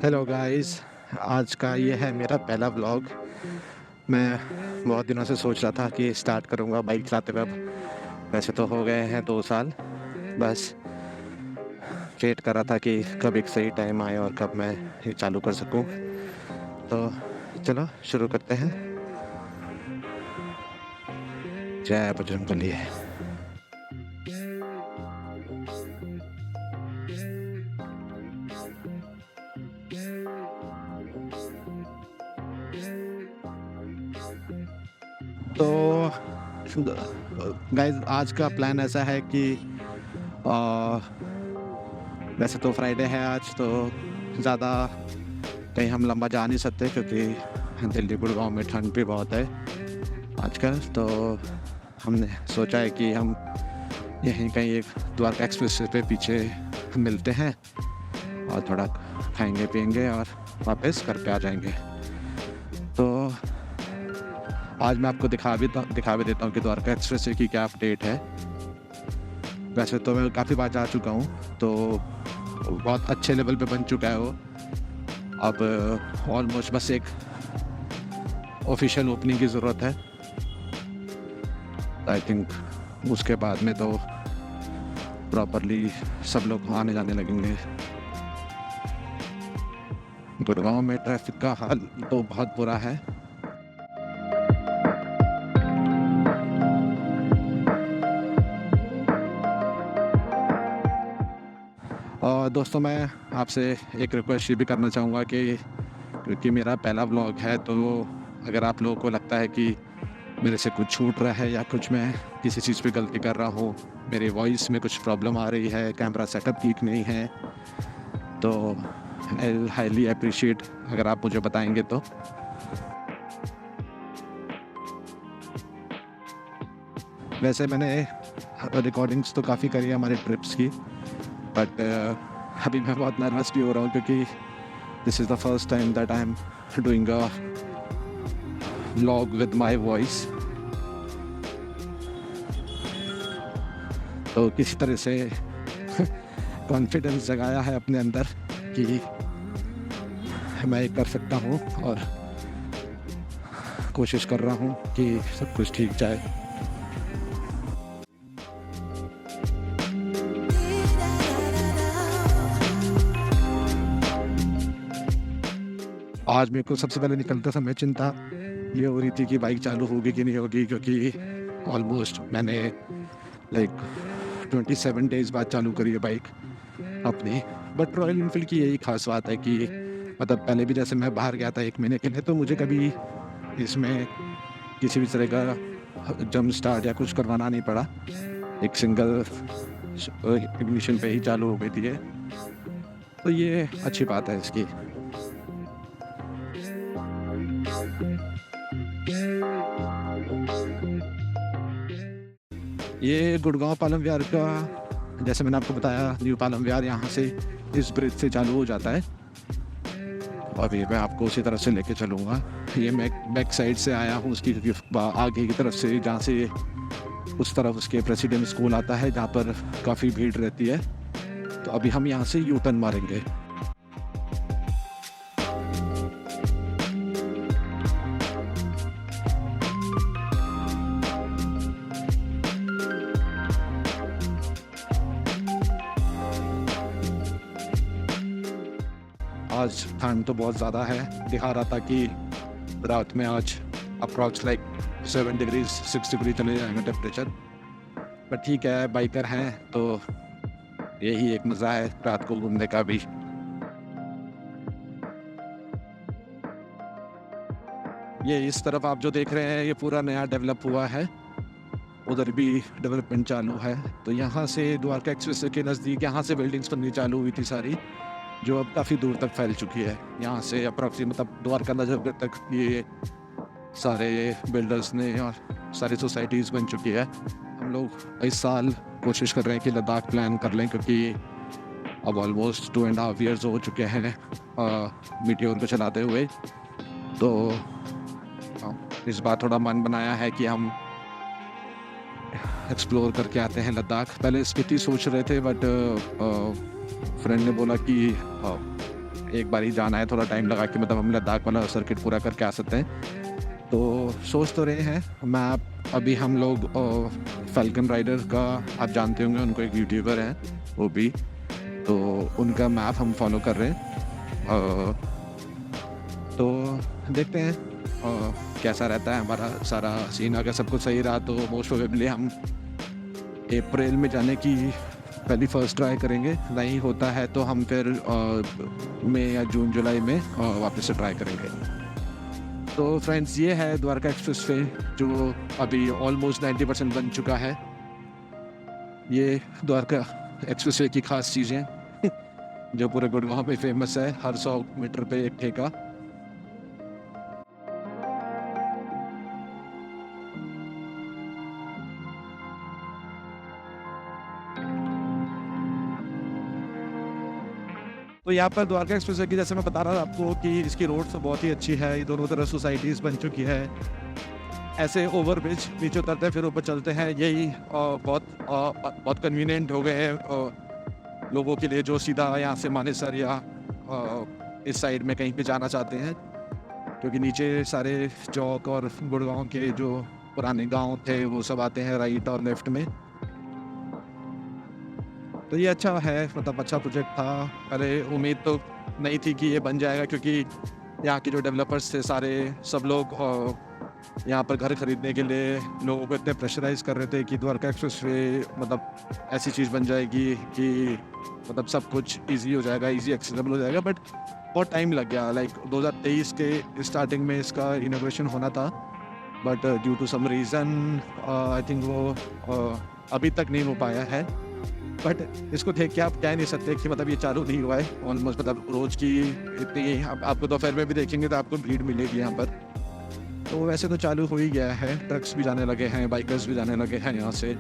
Hello guys. आज का ये है मेरा पहला व्लॉग। मैं बहुत दिनों से सोच रहा था कि स्टार्ट करूँगा बाइक चलाते हुए। अब वैसे तो हो गए हैं 2 साल, बस वेट कर रहा था कि कब एक सही टाइम आए और कब मैं ये चालू कर सकूँ। तो चलो शुरू करते हैं। जय बजरंगबली। तो गाइस, आज का प्लान ऐसा है कि आ, वैसे तो फ्राइडे है आज, तो ज़्यादा कहीं हम लंबा जा नहीं सकते क्योंकि दिल्ली गुड़गांव में ठंड भी बहुत है आजकल। तो हमने सोचा है कि हम यहीं कहीं एक द्वारका एक्सप्रेस पे पीछे मिलते हैं और थोड़ा खाएंगे पिएंगे और वापस घर पे आ जाएंगे। तो आज मैं आपको दिखा भी देता हूँ कि द्वारका एक्सप्रेस की क्या अपडेट है। वैसे तो मैं काफ़ी बार जा चुका हूँ, तो बहुत अच्छे लेवल पे बन चुका है वो। अब ऑलमोस्ट बस एक ऑफिशियल ओपनिंग की ज़रूरत है। आई थिंक उसके बाद में तो प्रॉपरली सब लोग आने जाने लगेंगे। गुड़गांव में ट्रैफिक का हाल तो बहुत बुरा है। और दोस्तों, मैं आपसे एक रिक्वेस्ट ये भी करना चाहूँगा कि क्योंकि मेरा पहला व्लॉग है, तो अगर आप लोगों को लगता है कि मेरे से कुछ छूट रहा है या कुछ मैं किसी चीज़ पे गलती कर रहा हूँ, मेरी वॉइस में कुछ प्रॉब्लम आ रही है, कैमरा सेटअप ठीक नहीं है, तो आई हाईली अप्रिशिएट अगर आप मुझे बताएंगे तो। वैसे मैंने रिकॉर्डिंग्स तो काफ़ी करी है हमारे ट्रिप्स की, बट अभी मैं बहुत नर्वस भी हो रहा हूँ क्योंकि this is the first time that I am doing a vlog with my voice. तो किसी तरह से कॉन्फिडेंस जगाया है अपने अंदर कि मैं ये कर सकता हूँ और कोशिश कर रहा हूँ कि सब कुछ ठीक जाए। आज मेरे को सबसे पहले निकलते समय चिंता ये हो रही थी कि बाइक चालू होगी कि नहीं होगी, क्योंकि ऑलमोस्ट मैंने लाइक 27 डेज़ बाद चालू करी है बाइक अपनी। बट रॉयल इनफील्ड की यही खास बात है कि मतलब पहले भी जैसे मैं बाहर गया था 1 महीने के लिए, तो मुझे कभी इसमें किसी भी तरह का जंप स्टार्ट या कुछ करवाना नहीं पड़ा। एक सिंगल इग्निशन पे ही चालू हो गई थी ये, तो ये अच्छी बात है इसकी। ये गुड़गांव पालम विहार का, जैसे मैंने आपको बताया, न्यू पालम विहार यहाँ से इस ब्रिज से चालू हो जाता है और ये मैं आपको उसी तरफ से लेके चलूँगा। ये मैं बैक साइड से आया हूँ उसकी आगे की तरफ से, जहाँ से उस तरफ उसके प्रेसिडेंट स्कूल आता है जहाँ पर काफ़ी भीड़ रहती है। तो अभी हम यहाँ से यू टर्न मारेंगे। आज ठंड तो बहुत ज़्यादा है, दिखा रहा था कि रात में आज अप्रॉक्स लाइक 7 डिग्री 6 डिग्री चले जाएंगे टेम्परेचर। बट ठीक है, बाइकर हैं तो यही एक मज़ा है रात को घूमने का भी। ये इस तरफ आप जो देख रहे हैं ये पूरा नया डेवलप हुआ है, उधर भी डेवलपमेंट चालू है। तो यहाँ से द्वारका एक्सप्रेस के नज़दीक यहाँ से बिल्डिंग्स बननी चालू हुई थी सारी, जो अब काफ़ी दूर तक फैल चुकी है। यहाँ से अप्रॉक्सी मतलब द्वारका नगर तक ये सारे बिल्डर्स ने और सारी सोसाइटीज़ बन चुकी है। हम लोग इस साल कोशिश कर रहे हैं कि लद्दाख प्लान कर लें, क्योंकि अब ऑलमोस्ट 2.5 ईयर्स हो चुके हैं मीटियोर को चलाते हुए। तो इस बार थोड़ा मन बनाया है कि हम एक्सप्लोर करके आते हैं लद्दाख। पहले स्पीति सोच रहे थे, बट फ्रेंड ने बोला कि एक बार ही जाना है, थोड़ा टाइम लगा के मतलब हम लद्दाख वाला सर्किट पूरा करके आ सकते हैं। तो सोच तो रहे हैं मैप। अभी हम लोग फैल्कन राइडर का आप जानते होंगे, उनको एक यूट्यूबर हैं वो भी, तो उनका मैप हम फॉलो कर रहे हैं। तो देखते हैं कैसा रहता है हमारा सारा सीन। अगर सब कुछ सही रहा तो मोस्ट प्रोबेबली हम अप्रैल में जाने की पहली फर्स्ट ट्राई करेंगे। नहीं होता है तो हम फिर मई या जून जुलाई में वापस से ट्राई करेंगे। तो फ्रेंड्स, ये है द्वारका एक्सप्रेस वे जो अभी ऑलमोस्ट 90% बन चुका है। ये द्वारका एक्सप्रेस वे की खास चीज़ें जो पूरे गुड़गांव में फेमस है, हर 100 मीटर पे एक ठेका। तो यहाँ पर द्वारका एक्सप्रेस वे की, जैसे मैं बता रहा था आपको, कि इसकी रोड तो बहुत ही अच्छी है। ये दोनों तरफ सोसाइटीज़ बन चुकी है। ऐसे ओवर ब्रिज नीचे उतरते हैं फिर ऊपर चलते हैं। यही बहुत कन्वीनियंट हो गए हैं लोगों के लिए जो सीधा यहाँ से मानेसर या इस साइड में कहीं पे जाना चाहते हैं, क्योंकि नीचे सारे चौक और गुड़गांव के जो पुराने गांव थे वो सब आते हैं राइट और लेफ्ट में। तो ये अच्छा है, मतलब अच्छा प्रोजेक्ट था। अरे उम्मीद तो नहीं थी कि ये बन जाएगा, क्योंकि यहाँ के जो डेवलपर्स थे सारे सब लोग यहाँ पर घर खरीदने के लिए लोगों को इतने प्रेशराइज कर रहे थे कि द्वारका एक्सप्रेस वे मतलब ऐसी चीज़ बन जाएगी कि मतलब सब कुछ इजी हो जाएगा, इजी एक्सेसिबल हो जाएगा। बट बहुत टाइम लग गया। लाइक 2023 के स्टार्टिंग में इसका इनोग्रेशन होना था, but due to some reason I think वो अभी तक नहीं हो पाया है। बट इसको देख के आप कह नहीं सकते कि मतलब ये चालू नहीं हुआ है। ऑलमोस्ट मतलब रोज़ की इतनी आपको दोपहर में भी देखेंगे तो आपको भीड़ मिलेगी यहाँ पर। तो वैसे तो चालू हो ही गया है, ट्रक्स भी जाने लगे हैं, बाइकर्स भी जाने लगे हैं यहाँ से।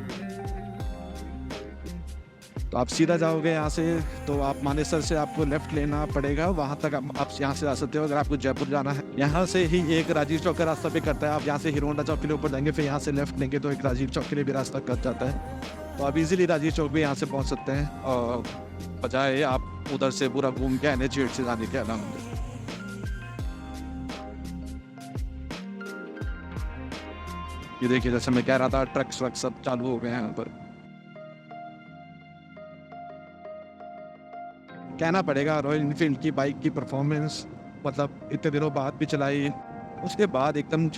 तो आप सीधा जाओगे यहाँ से तो आप मानेसर से आपको लेफ़्ट लेना पड़ेगा, वहाँ तक आप यहाँ से जा सकते हो। अगर आपको जयपुर जाना है, यहाँ से ही एक राजीव चौक का रास्ता भी करता है। आप यहाँ से हीरो होंडा चौक के लिए ऊपर जाएंगे, फिर यहाँ से लेफ़्ट लेंगे तो एक राजीव चौक के लिए भी रास्ता कट जाता है। तो आप इजीली राजीव चौक भी यहाँ से पहुँच सकते हैं, और बजाय आप उधर से पूरा घूम के NH8 से जाने के अलावा। ये देखिए, जैसे मैं कह रहा था, ट्रक सब चालू हो गए हैं यहाँ पर। कहना पड़ेगा रॉयल इनफील्ड की बाइक की परफॉर्मेंस मतलब इतने दिनों बाद भी चलाई, उसके बाद एकदम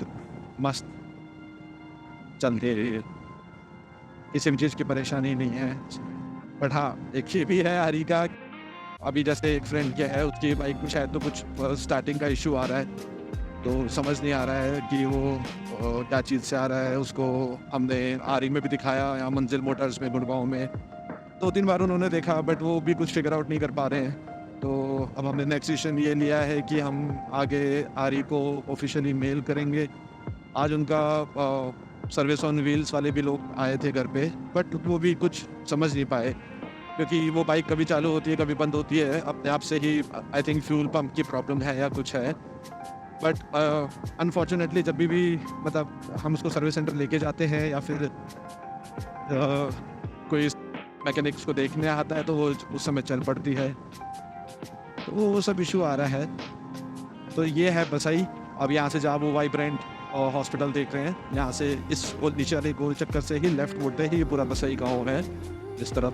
मस्त चलती है, किसी भी चीज़ की परेशानी नहीं है। बट हाँ, एक ये भी है आरी का, अभी जैसे एक फ्रेंड क्या है, उसकी बाइक में शायद तो कुछ स्टार्टिंग का इशू आ रहा है, तो समझ नहीं आ रहा है कि वो क्या चीज़ से आ रहा है। उसको हमने आरी में भी दिखाया, या मंजिल मोटर्स में गुड़गांव में 2-3 बार उन्होंने देखा, बट वो भी कुछ फिगर आउट नहीं कर पा रहे हैं। तो अब हमने नेक्स्ट डिसीजन ये लिया है कि हम आगे आरी को ऑफिशियली मेल करेंगे। आज उनका सर्विस ऑन व्हील्स वाले भी लोग आए थे घर पे, बट वो भी कुछ समझ नहीं पाए, क्योंकि वो बाइक कभी चालू होती है कभी बंद होती है अपने आप से ही। आई थिंक फ्यूल पंप की प्रॉब्लम है या कुछ है। बट अनफॉर्चुनेटली जब भी मतलब हम उसको सर्विस सेंटर लेके जाते हैं या फिर कोई मैकेनिक्स को देखने आता है तो वो उस समय चल पड़ती है, तो वो सब इशू आ रहा है। तो ये है बसई। अब यहाँ से जहाँ वो वाइब्रेंट हॉस्पिटल देख रहे हैं, यहाँ से इस नीचे वाले गोल चक्कर से ही लेफ्ट मुड़ते ही पूरा बसई गाँव है इस तरफ।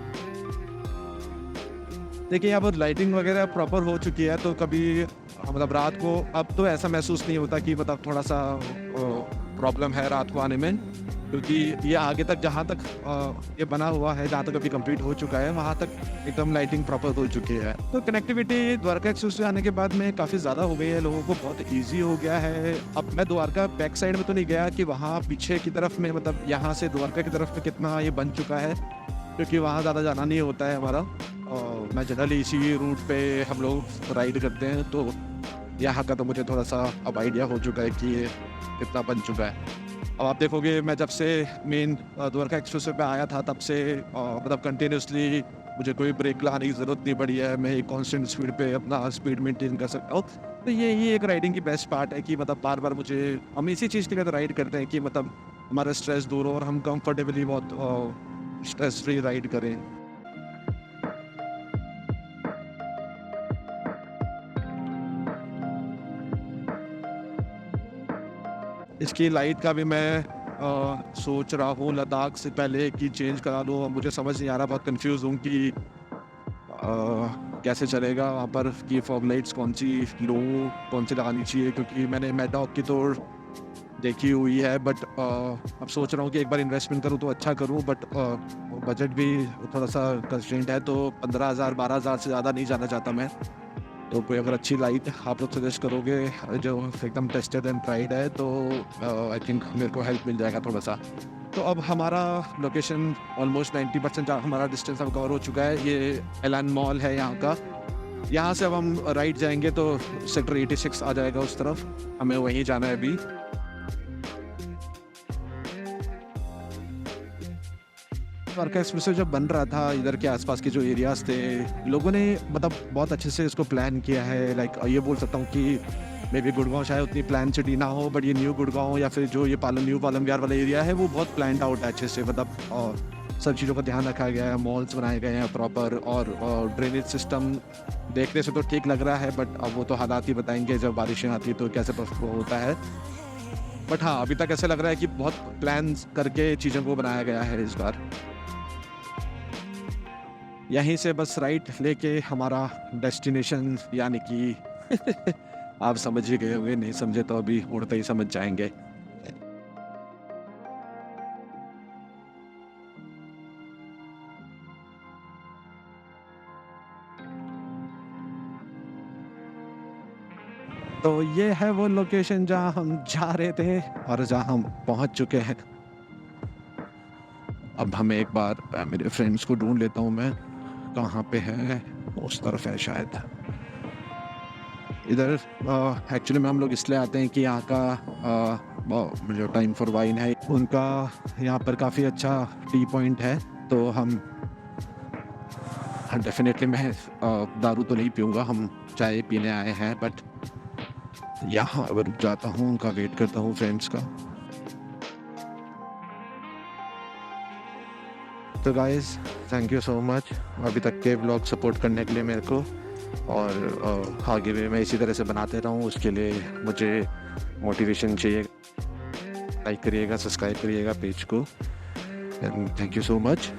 देखिए, यहाँ पर लाइटिंग वगैरह प्रॉपर हो चुकी है, तो कभी मतलब रात को अब तो ऐसा महसूस नहीं होता कि मतलब थोड़ा सा प्रॉब्लम है रात को आने में, क्योंकि ये आगे तक जहाँ तक ये बना हुआ है, जहाँ तक अभी कंप्लीट हो चुका है, वहाँ तक एकदम लाइटिंग प्रॉपर हो चुकी है। तो कनेक्टिविटी द्वारका एक्सप्रेस से आने के बाद में काफ़ी ज़्यादा हो गई है, लोगों को बहुत ईजी हो गया है। अब मैं द्वारका बैक साइड में तो नहीं गया कि वहाँ पीछे की तरफ में, मतलब यहाँ से द्वारका की तरफ में कितना ये बन चुका है, क्योंकि वहाँ ज़्यादा जाना नहीं होता है हमारा। और मैं जनरली इसी रूट पे हम लोग राइड करते हैं, तो यहाँ का तो मुझे थोड़ा सा अब आइडिया हो चुका है कि ये कितना बन चुका है। अब आप देखोगे, मैं जब से मेन द्वारका एक्सप्रेस पे आया था तब से मतलब कंटिन्यूसली मुझे कोई ब्रेक लगाने की ज़रूरत नहीं पड़ी है। मैं एक कांस्टेंट स्पीड पे अपना स्पीड मेंटेन कर सकता हूँ। तो यही एक राइडिंग की बेस्ट पार्ट है कि मतलब बार बार हम इसी चीज़ के लिए तो राइड करते हैं कि मतलब हमारा स्ट्रेस दूर हो और हम कंफर्टेबली बहुत स्ट्रेस फ्री राइड करें। इसकी लाइट का भी मैं सोच रहा हूँ लद्दाख से पहले कि चेंज करा लूँ। मुझे समझ नहीं आ रहा, बहुत कंफ्यूज हूँ कि कैसे चलेगा वहाँ पर कि फॉग लाइट्स कौन सी लूँ, कौन सी लगानी चाहिए, क्योंकि मैंने मैड डॉग की तो देखी हुई है, बट अब सोच रहा हूँ कि एक बार इन्वेस्टमेंट करूँ तो अच्छा करूँ, बट बजट भी थोड़ा सा कंस्ट्रेंट है, तो 15,000 12,000 से ज़्यादा नहीं जाना चाहता मैं। तो कोई अगर अच्छी लाइट आप लोग सजेस्ट करोगे जो एकदम टेस्टेड एंड ट्राइड है, तो आई थिंक मेरे को हेल्प मिल जाएगा थोड़ा सा। तो अब हमारा लोकेशन ऑलमोस्ट 90% हमारा डिस्टेंस अब कवर हो चुका है। ये एलान मॉल है यहाँ का। यहाँ से अब हम राइट जाएंगे तो सेक्टर 86 आ जाएगा उस तरफ, हमें वहीं जाना है अभी। वर्का एक्सप्रेस जब बन रहा था, इधर के आसपास के जो एरियाज थे, लोगों ने मतलब बहुत अच्छे से इसको प्लान किया है। लाइक ये बोल सकता हूँ कि मे बी गुड़गांव शायद उतनी प्लान सिटी ना हो, बट ये न्यू गुड़गांव या फिर जो ये न्यू पालम विहार वाला एरिया है वो बहुत प्लान आउट है अच्छे से। मतलब और सब चीज़ों का ध्यान रखा गया है, मॉल्स बनाए गए हैं प्रॉपर, और ड्रेनेज सिस्टम देखने से तो ठीक लग रहा है, बट अब वो तो हालात ही बताएंगे जब बारिशें आती है तो कैसे होता है। बट हाँ, अभी तक ऐसा लग रहा है कि बहुत प्लान करके चीज़ों को बनाया गया है इस बार। यहीं से बस राइट लेके हमारा डेस्टिनेशन, यानी कि आप समझ ही गए होंगे, नहीं समझे तो अभी उड़ते ही समझ जाएंगे। तो ये है वो लोकेशन जहाँ हम जा रहे थे और जहाँ हम पहुँच चुके हैं। अब हमें एक बार मेरे फ्रेंड्स को ढूंढ लेता हूँ मैं, कहाँ पे है। उस तरफ है शायद। इधर एक्चुअली में हम लोग इसलिए आते हैं कि यहाँ का जो टाइम फॉर वाइन है उनका यहाँ पर काफ़ी अच्छा टी पॉइंट है। तो हम डेफिनेटली मैं दारू तो नहीं पीऊँगा, हम चाय पीने आए हैं, बट यहाँ अगर रुक जाता हूँ, उनका वेट करता हूँ फ्रेंड्स का। तो guys, thank you so much अभी तक के व्लॉग सपोर्ट करने के लिए मेरे को, और आगे भी मैं इसी तरह से बनाते रहूँ, उसके लिए मुझे मोटिवेशन चाहिए। लाइक करिएगा, सब्सक्राइब करिएगा पेज को, and thank you so much.